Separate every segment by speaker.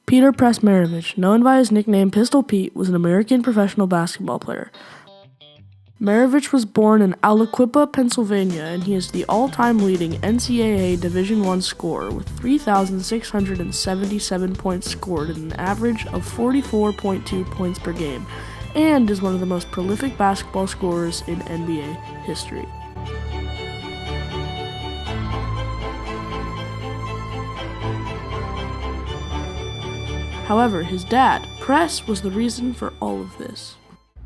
Speaker 1: Peter Press-Maravich, known by his nickname Pistol Pete, was an American professional basketball player. Maravich was born in Aliquippa, Pennsylvania, and he is the all-time leading NCAA Division I scorer with 3,677 points scored at an average of 44.2 points per game, and is one of the most prolific basketball scorers in NBA history. However, his dad, Press, was the reason for all of this.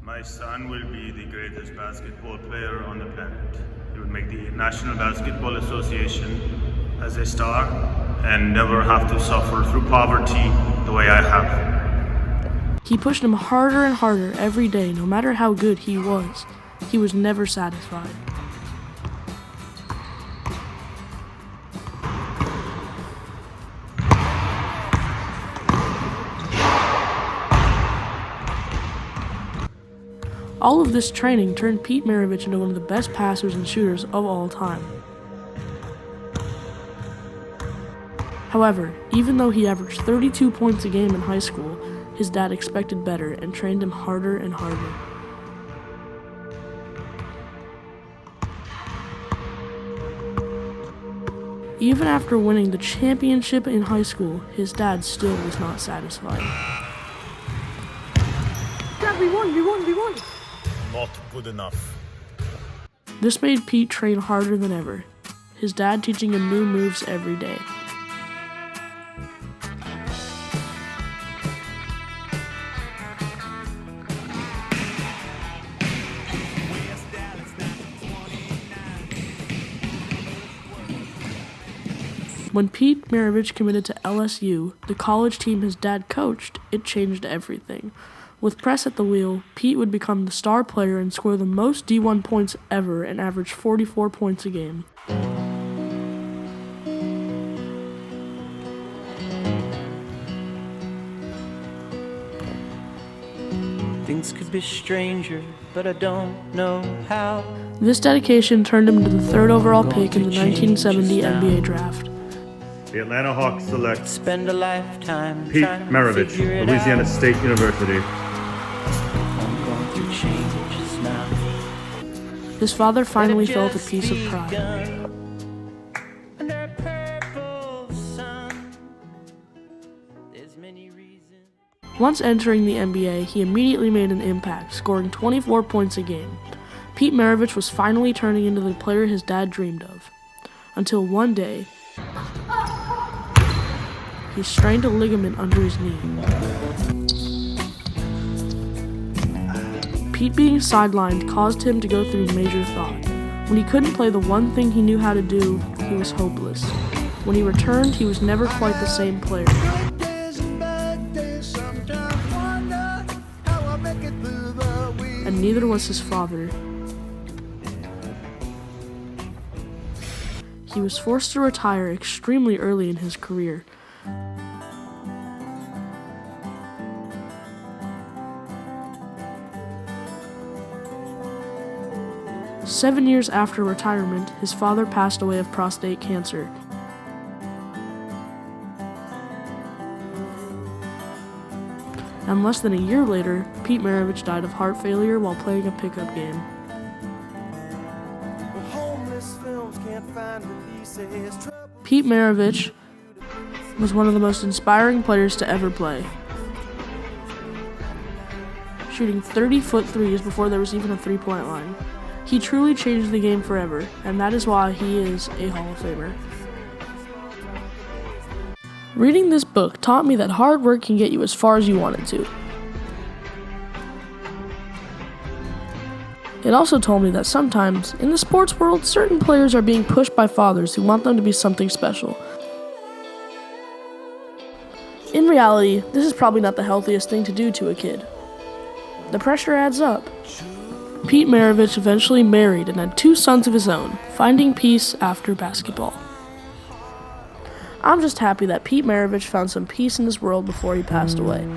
Speaker 2: My son will be the greatest basketball player on the planet. He will make the National Basketball Association as a star and never have to suffer through poverty the way I have.
Speaker 1: He pushed him harder and harder every day, no matter how good he was. He was never satisfied. All of this training turned Pete Maravich into one of the best passers and shooters of all time. However, even though he averaged 32 points a game in high school, his dad expected better and trained him harder and harder. Even after winning the championship in high school, his dad still was not satisfied.
Speaker 3: Dad, we won!
Speaker 2: Not good enough.
Speaker 1: This made Pete train harder than ever, his dad teaching him new moves every day. When Pete Maravich committed to LSU, the college team his dad coached, it changed everything. With Press at the wheel, Pete would become the star player and score the most D1 points ever and average 44 points a game.
Speaker 4: Things could be stranger, but I don't know how.
Speaker 1: This dedication turned him into the third overall pick in the 1970 NBA draft.
Speaker 2: The Atlanta Hawks select
Speaker 4: Spend a lifetime
Speaker 2: Pete
Speaker 4: trying to
Speaker 2: Maravich,
Speaker 4: figure it
Speaker 2: Louisiana
Speaker 4: out.
Speaker 2: State University.
Speaker 4: I'm going through changes now.
Speaker 1: His father finally
Speaker 4: They've
Speaker 1: felt a
Speaker 4: just
Speaker 1: piece of pride.
Speaker 4: begun. Under a purple sun, there's many reasons.
Speaker 1: Once entering the NBA, he immediately made an impact, scoring 24 points a game. Pete Maravich was finally turning into the player his dad dreamed of. Until one day, he strained a ligament under his knee. Pete being sidelined caused him to go through major thought. When he couldn't play the one thing he knew how to do, he was hopeless. When he returned, he was never quite the same player. And neither was his father. He was forced to retire extremely early in his career. Seven years after retirement, his father passed away of prostate cancer. And less than a year later, Pete Maravich died of heart failure while playing a pickup game. Pete Maravich was one of the most inspiring players to ever play, shooting 30-foot threes before there was even a three-point line. He truly changed the game forever, and that is why he is a Hall of Famer. Reading this book taught me that hard work can get you as far as you want it to. It also told me that sometimes, in the sports world, certain players are being pushed by fathers who want them to be something special. In reality, this is probably not the healthiest thing to do to a kid. The pressure adds up. Pete Maravich eventually married and had 2 sons of his own, finding peace after basketball. I'm just happy that Pete Maravich found some peace in this world before he passed away.